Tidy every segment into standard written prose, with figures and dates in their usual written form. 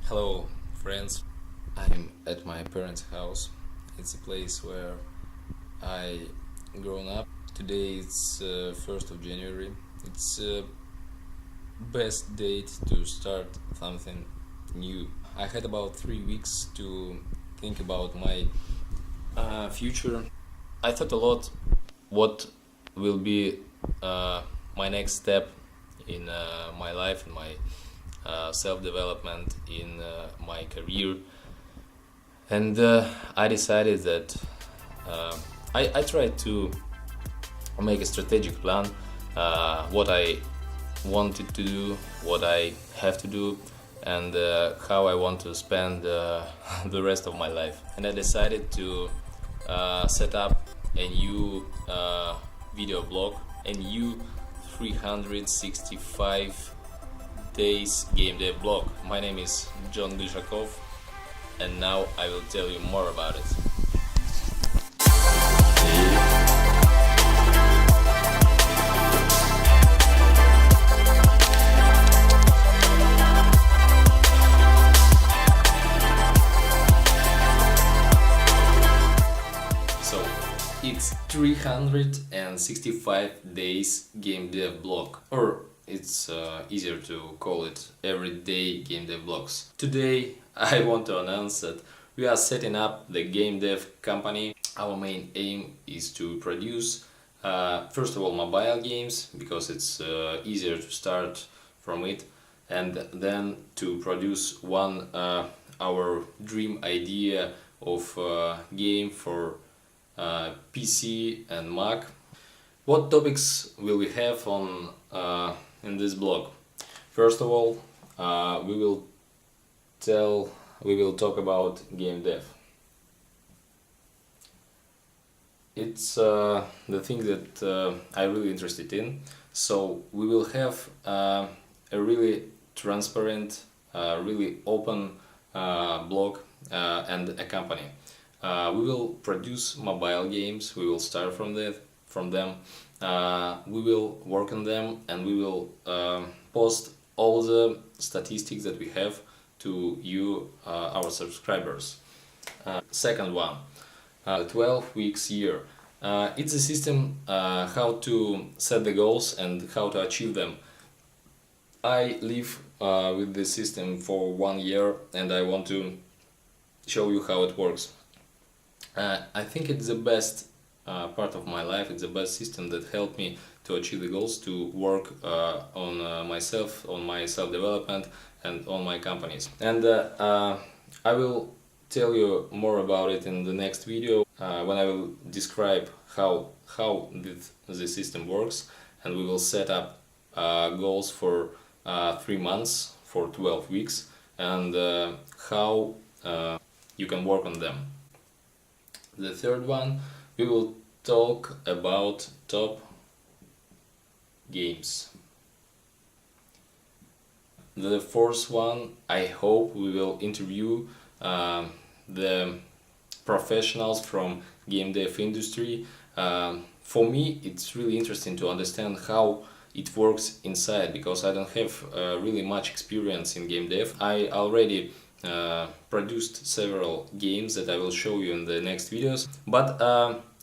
Hello, friends. I'm at my parents' house. It's a place where I grown up. Today it's 1st of January. It's best date to start something new. I had about 3 weeks to think about my future. I thought a lot what will be my next step in my life, in my self-development, in my career, and I decided that I tried to make a strategic plan, what I wanted to do, what I have to do, and how I want to spend the rest of my life. And I decided to set up a new video blog, a new 365 days game dev blog. My name is John Grishakov, and now I will tell you more about it. So it's 365 days game dev blog, or it's easier to call it everyday game dev blogs. Today I want to announce that we are setting up the game dev company. Our main aim is to produce first of all mobile games, because it's easier to start from it, and then to produce our dream idea of game for PC and Mac. What topics will we have on in this blog? First of all, we will talk about game dev. It's the thing that I'm really interested in. So we will have a really transparent, really open blog and a company. We will produce mobile games. We will start from them. We will work on them, and we will post all the statistics that we have to you, our subscribers. Second one, 12 weeks year. It's a system how to set the goals and how to achieve them. I live with this system for 1 year, and I want to show you how it works. I think it's the best part of my life. It's the best system that helped me to achieve the goals, to work on myself, on my self-development, and on my companies. And I will tell you more about it in the next video, when I will describe how the system works, and we will set up goals for 3 months, for 12 weeks, and how you can work on them. The third one, we will talk about top games. The fourth one, I hope we will interview the professionals from game dev industry. For me, it's really interesting to understand how it works inside, because I don't have really much experience in game dev. I already produced several games that I will show you in the next videos, but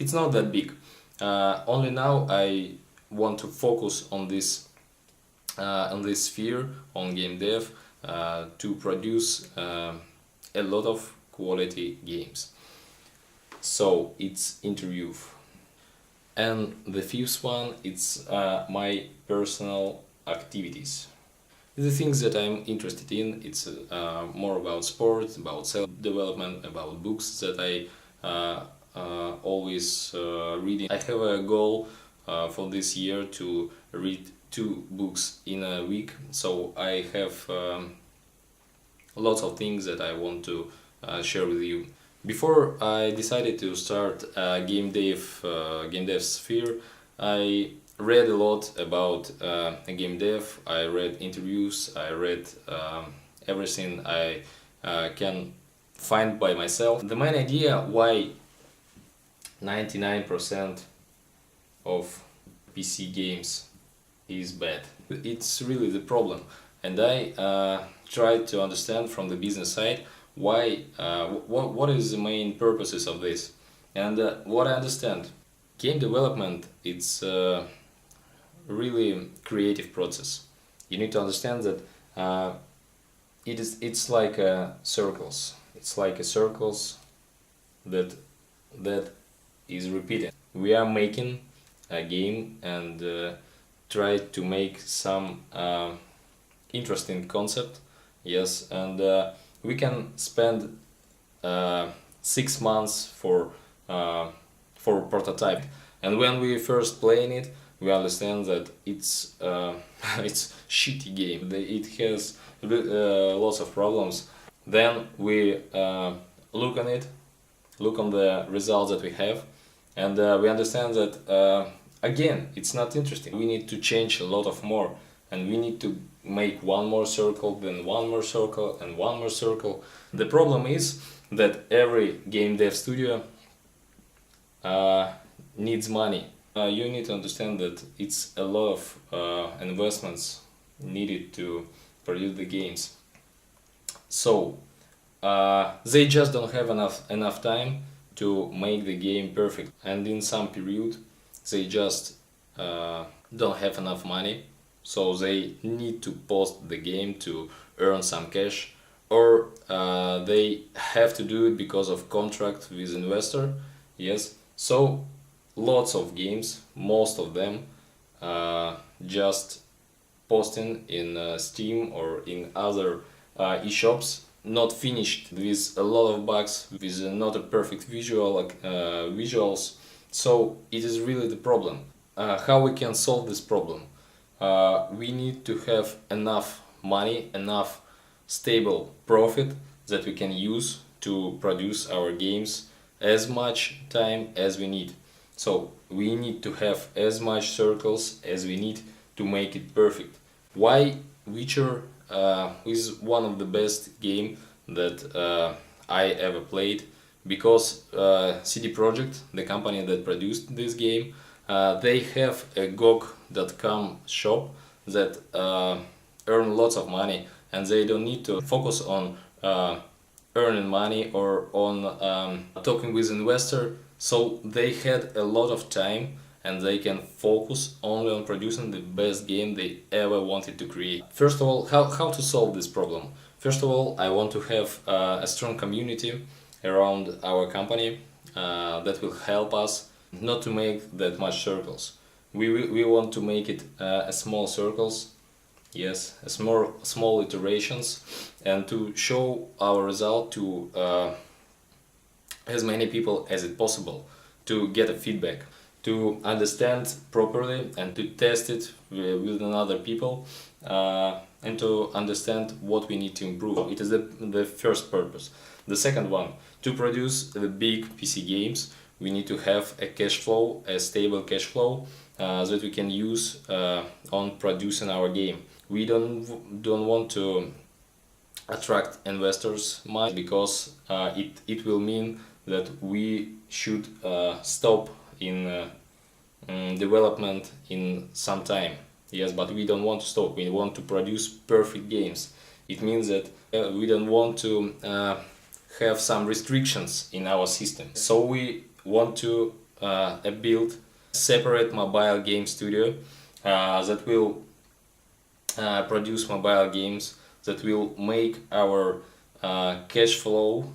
it's not that big. Only now I want to focus on this sphere, on game dev, to produce a lot of quality games. So it's interview. And the fifth one, it's my personal activities. The things that I'm interested in, it's more about sports, about self-development, about books that I always reading. I have a goal for this year to read 2 books in a week, so I have lots of things that I want to share with you. Before I decided to start game dev sphere, I read a lot about game dev. I read interviews, I read everything I can find by myself. The main idea why 99% of PC games is bad, it's really the problem. and I tried to understand from the business side why, what is the main purposes of this. And what I understand, game development, it's a really creative process. You need to understand that it's like circles. It's like a circles that is repeating. We are making a game and try to make some interesting concept, yes, and we can spend 6 months for prototype, and when we first playing it, we understand that it's it's shitty game. It has lots of problems. Then we look on it, look on the results that we have, and we understand that again it's not interesting. We need to change a lot of more, and we need to make one more circle, then one more circle, and one more circle. The problem is that every game dev studio needs money. You need to understand that it's a lot of investments needed to produce the games. So they just don't have enough time to make the game perfect, and in some period they just don't have enough money, so they need to post the game to earn some cash, or they have to do it because of contract with investor. Yes, so lots of games, most of them just posting in Steam or in other eShops, not finished, with a lot of bugs, with not a perfect visuals. So it is really the problem. How we can solve this problem? We need to have enough money, enough stable profit that we can use to produce our games as much time as we need. So we need to have as much circles as we need to make it perfect. Why Witcher is one of the best game that I ever played? Because CD Projekt, the company that produced this game, they have a GOG.com shop that earn lots of money, and they don't need to focus on earning money or on talking with investor. So they had a lot of time, and they can focus only on producing the best game they ever wanted to create. First of all, how to solve this problem? First of all, I want to have a strong community around our company that will help us not to make that much circles. We want to make it a small circles, yes, a small iterations, and to show our result to as many people as it possible, to get a feedback, to understand properly and to test it with other people, and to understand what we need to improve. It is the first purpose. The second one, to produce the big PC games, we need to have a cash flow, a stable cash flow that we can use on producing our game. We don't want to attract investors much, because it will mean that we should stop in development in some time. Yes, but we don't want to stop. We want to produce perfect games. It means that we don't want to have some restrictions in our system. So we want to build a separate mobile game studio that will produce mobile games, that will make our cash flow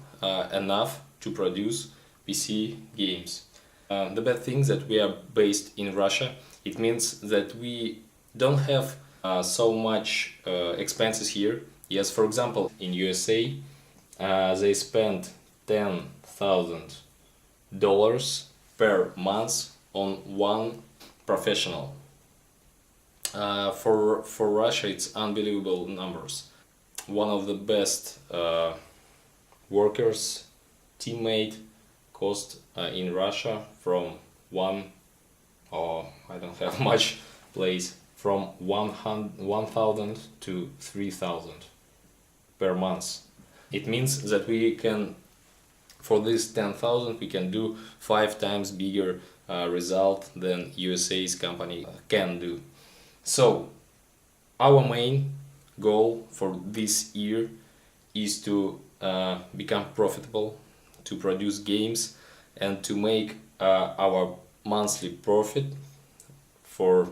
enough to produce PC games. The bad thing is that we are based in Russia. It means that we don't have so much expenses here. Yes, for example, in USA they spend $10,000 per month on one professional. For Russia it's unbelievable numbers. One of the best workers, teammate, cost in Russia from I don't have much place, from 1,000 to 3,000 per month. It means that we can, for this 10,000, we can do 5 times bigger result than USA's company can do. So our main goal for this year is to become profitable, to produce games, and to make our monthly profit for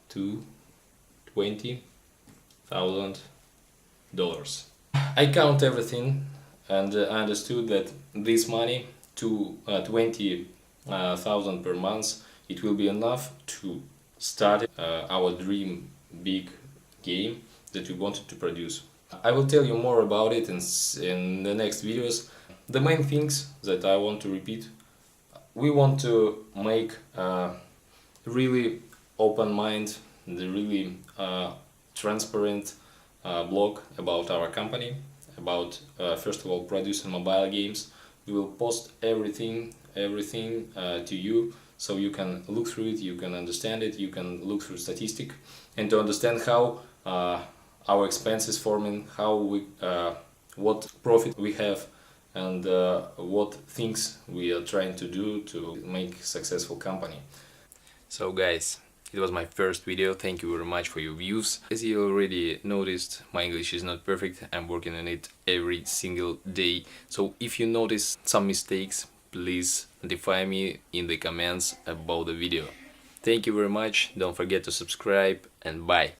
$20,000. I count everything, and I understood that this money, to 20,000 per month, it will be enough to start our dream big game that we wanted to produce. I will tell you more about it in the next videos. The main things that I want to repeat: we want to make a really open mind, the really transparent blog about our company, about first of all producing mobile games. We will post everything to you, so you can look through it, you can understand it, you can look through statistic, and to understand how our expenses forming, how we what profit we have, and what things we are trying to do to make a successful company. So guys, it was my first video. Thank you very much for your views. As you already noticed, my English is not perfect. I'm working on it every single day. So if you notice some mistakes, please notify me in the comments about the video. Thank you very much. Don't forget to subscribe, and bye.